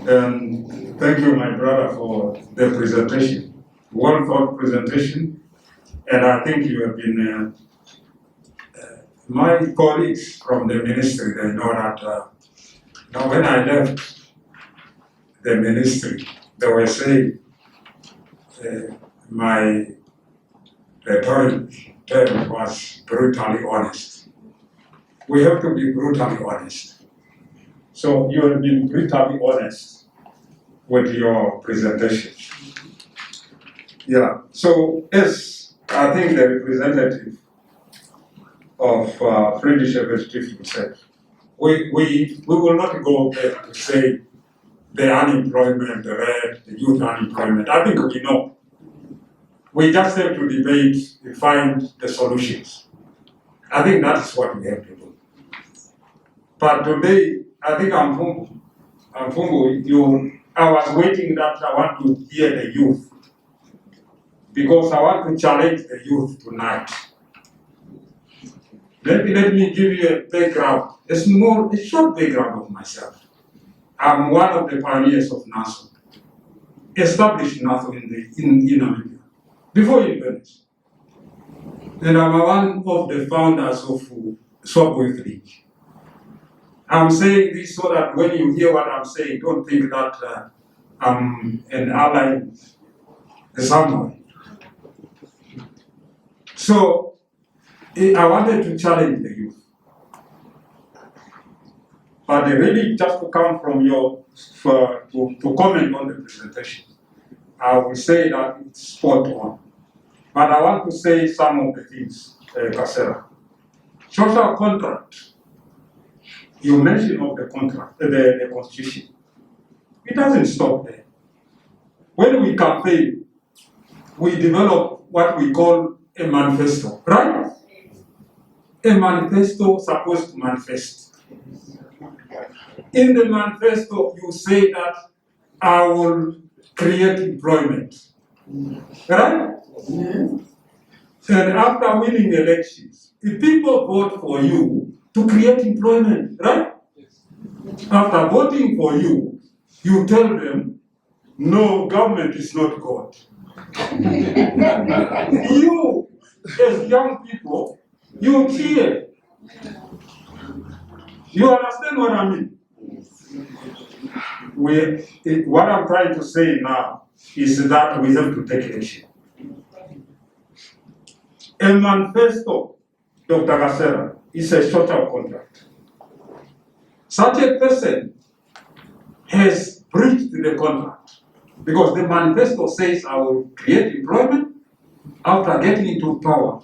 Thank you, my brother, for the presentation. Well-thought presentation. And I think you have been, my colleagues from the ministry, they know that now when I left the ministry, they were saying my rhetoric term was brutally honest. We have to be brutally honest. So you have been brutally honest with your presentation. Yeah, so as I think the representative of Friedrich Herbert Stiftung said, we will not go back to say the unemployment, the rate, the youth unemployment. I think we know. We just have to debate and find the solutions. I think that is what we have to do. But today, I think I was waiting that I want to hear the youth, because I want to challenge the youth tonight. Let me give you a background. It's a short background of myself. I'm one of the pioneers of NATO, established NATO in Namibia, before independence. And I'm one of the founders of Swap League. I'm saying this so that when you hear what I'm saying, don't think that I'm an ally somewhere. So I wanted to challenge the youth. But really just to come from to comment on the presentation, I will say that it's spot on. But I want to say some of the things, Kasera. Social contract. You mentioned of the contract, the constitution. It doesn't stop there. When we campaign, we develop what we call a manifesto, right? A manifesto supposed to manifest. In the manifesto, you say that I will create employment, right? And after winning elections, if people vote for you to create employment, right? After voting for you, you tell them, no, government is not God. You, as young people, you cheer. You understand what I mean? What I'm trying to say now is that we have to take action. A manifesto, Dr. Gasera, is a social contract. Such a person has breached the contract because the manifesto says I will create employment. After getting into power,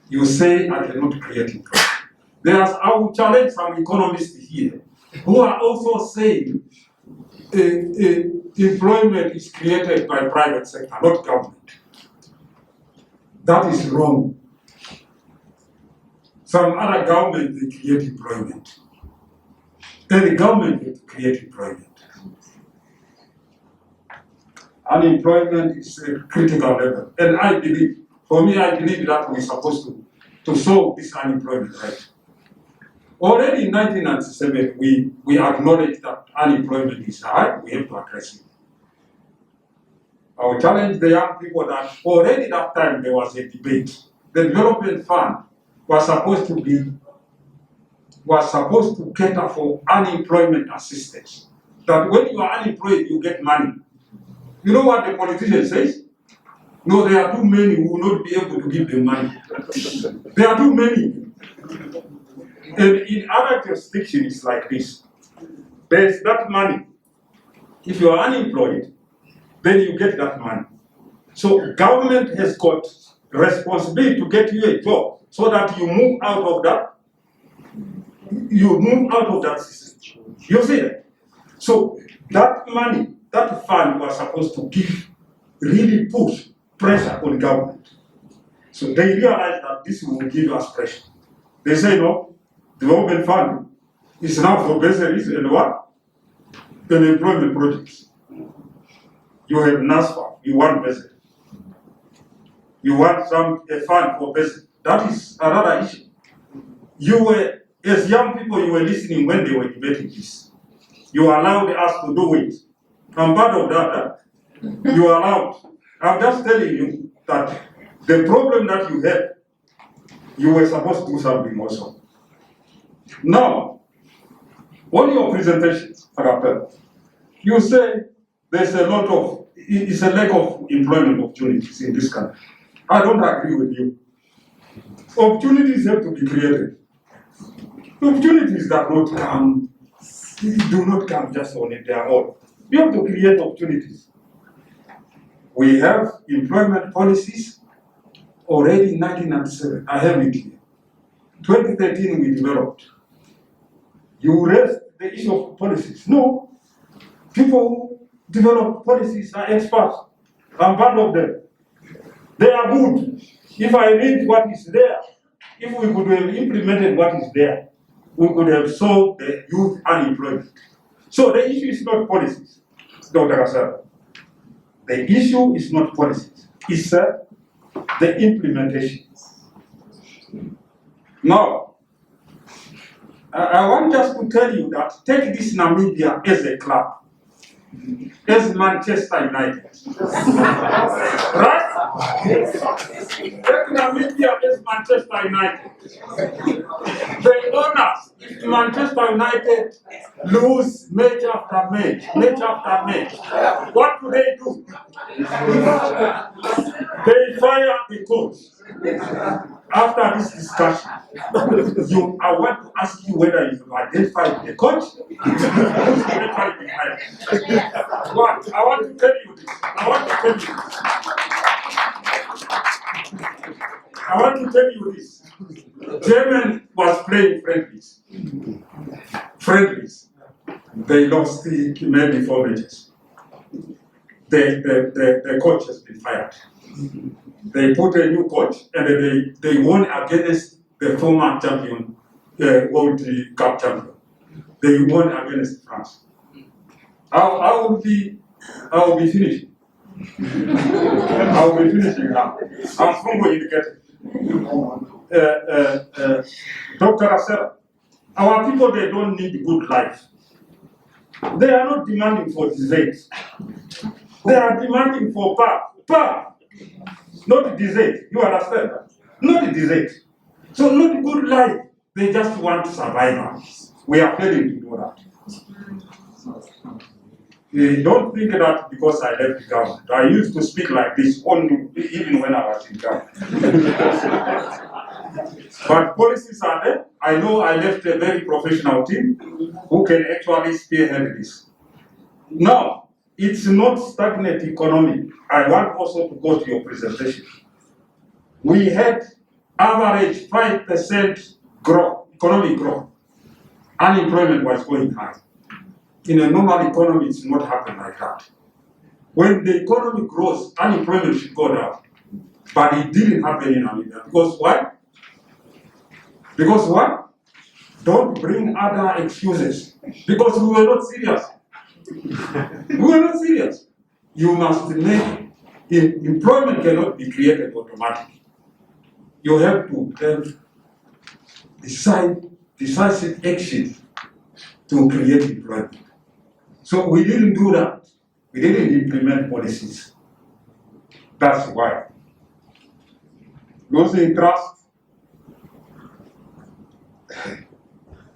you say I cannot create employment. I will challenge some economists here who are also saying employment is created by private sector, not government. That is wrong. Some other government, they create employment. Then the government will create employment. Unemployment is a critical level. And I believe that we're supposed to solve this unemployment rate. Already in 1997, we acknowledged that unemployment is high, we have to address it. I will challenge the young people that already that time there was a debate. The development fund was supposed to cater for unemployment assistance. That when you are unemployed, you get money. You know what the politician says? No, there are too many who will not be able to give them money. There are too many. And in other jurisdictions, it's like this. There's that money. If you are unemployed, then you get that money. So government has got responsibility to get you a job so that you move out of that. You move out of that system. You see that? So that money, that fund was supposed to really push pressure on government. So they realized that this will give us pressure. They say no, development fund is now for bursaries and what? And employment projects. You have NASFA, you want bursary. You want a fund for bursary. That is another issue. You were, as young people, you were listening when they were debating this. You allowed us to do it. I'm part of that. You are allowed. I'm just telling you that the problem that you had, you were supposed to do something also. Now, on your presentation, Rapper, you say there's it's a lack of employment opportunities in this country. I don't agree with you. Opportunities have to be created. Opportunities do not come just on their own. You have to create opportunities. We have employment policies already in 1997. I have it here. 2013 we developed. You raised the issue of policies. No. People who develop policies are experts. I'm part of them. They are good. If I read what is there, if we could have implemented what is there, we could have solved the youth unemployment. So the issue is not policies, Dr. Kasar. The issue is not policies. It's the implementation. Now, I want just to tell you that take this Namibia as a club, as Manchester United. Right? Take Namibia as Manchester United. The owners, if Manchester United lose match after match, what do? They fire the coach. After this discussion, I want to ask you whether you've identified the coach who's eventually behind. What? I want to tell you this. I want to tell you this. Germany was playing friendlies. They lost maybe 4 matches. The coach has been fired. They put a new coach and they won against the former champion, World Cup champion. They won against France. I will be finishing. I will be finishing now. I'm from where you get it. Dr. Asera, our people, they don't need good life. They are not demanding for dessert. They are demanding for power. Not dessert. You understand that? Not dessert. So not good life. They just want survival. We are failing to do that. Don't think that because I left the government. I used to speak like this only even when I was in government. But policies are there. I know I left a very professional team who can actually spearhead this. Now, it's not stagnant economy. I want also to go to your presentation. We had average 5% growth, economic growth. Unemployment was going high. In a normal economy, it's not happening like that. When the economy grows, unemployment should go down. But it didn't happen in Namibia. Because why? Because what? Don't bring other excuses. Because we were not serious. You must make employment cannot be created automatically. You have to have decisive action to create employment. So we didn't do that. We didn't implement policies. That's why. Losing trust,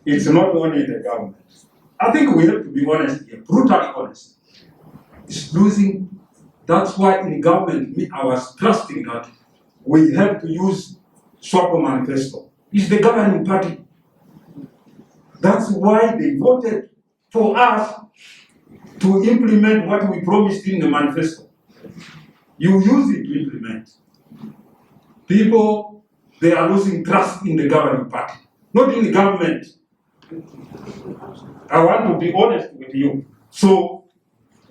it's not only the government. I think we have to be honest here, brutally honest. It's losing. That's why in government, I was trusting that we have to use SWAPO manifesto. It's the governing party. That's why they voted for us to implement what we promised in the manifesto. You use it to implement. People, they are losing trust in the governing party, not in the government. I want to be honest with you. So,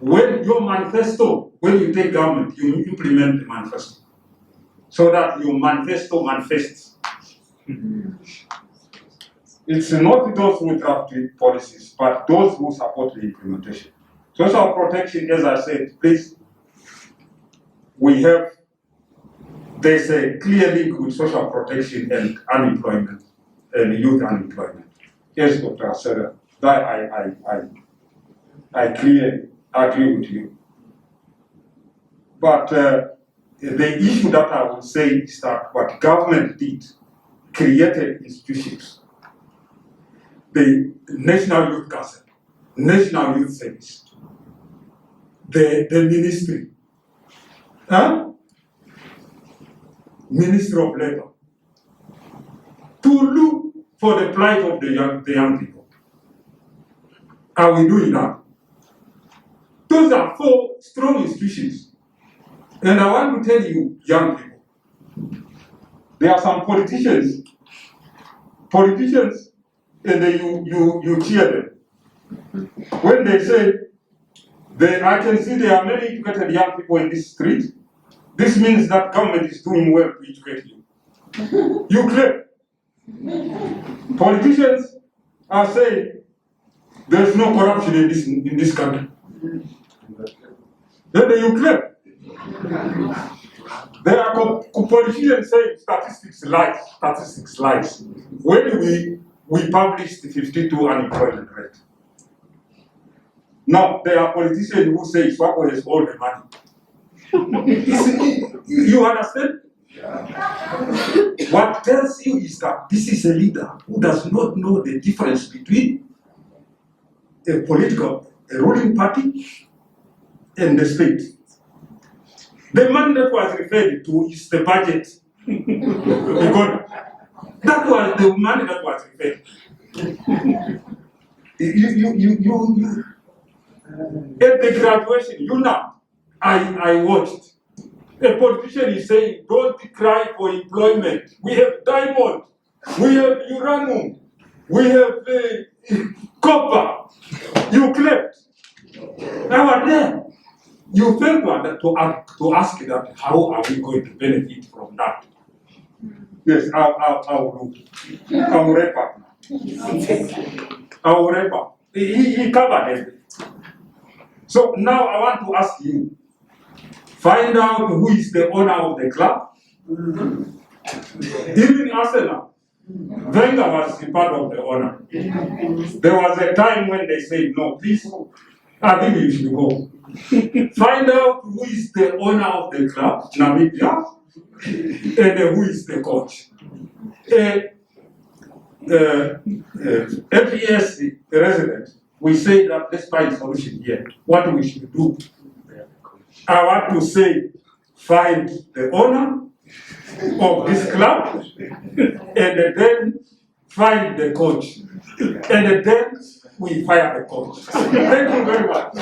when your manifesto, when you take government, you implement the manifesto. So that your manifesto manifests. It's not those who draft policies, but those who support the implementation. Social protection, as I said, please, there's a clear link with social protection and unemployment, and youth unemployment. Yes, Dr. Asera, that I agree with you. But the issue that I would say is that what government did, created institutions, the National Youth Council, National Youth Service, the ministry, Ministry of Labor, to look for the plight of the young people. Are we doing that? Those are 4 strong institutions. And I want to tell you, young people, there are some politicians, and then you cheer them. When they say, I can see there are many educated young people in this street, this means that government is doing well to educate you. You clap. Politicians are saying there's no corruption in this country. Then you clap. There are politicians saying statistics lies. When we published the 52 unemployment rate. Now there are politicians who say Swako has all the money. You understand? What tells you is that this is a leader who does not know the difference between a ruling party and the state. The money that was referred to is the budget. Because that was the money that was referred to. At the graduation, I watched. A politician is saying, don't cry for employment. We have diamond, we have uranium, we have copper. You clapped. I was there. You failed to ask that, how are we going to benefit from that? Yes, I'll wrap up. I'll wrap up. He covered everything. So now I want to ask you, find out who is the owner of the club. Even Arsenal, Wenger was part of the owner. There was a time when they said, no, please, I think you should go. Find out who is the owner of the club, Namibia, and who is the coach. FES resident, we say that let's find a solution here. What we should do? I want to say, find the owner of this club, and then find the coach, and then we fire the coach. Thank you very much.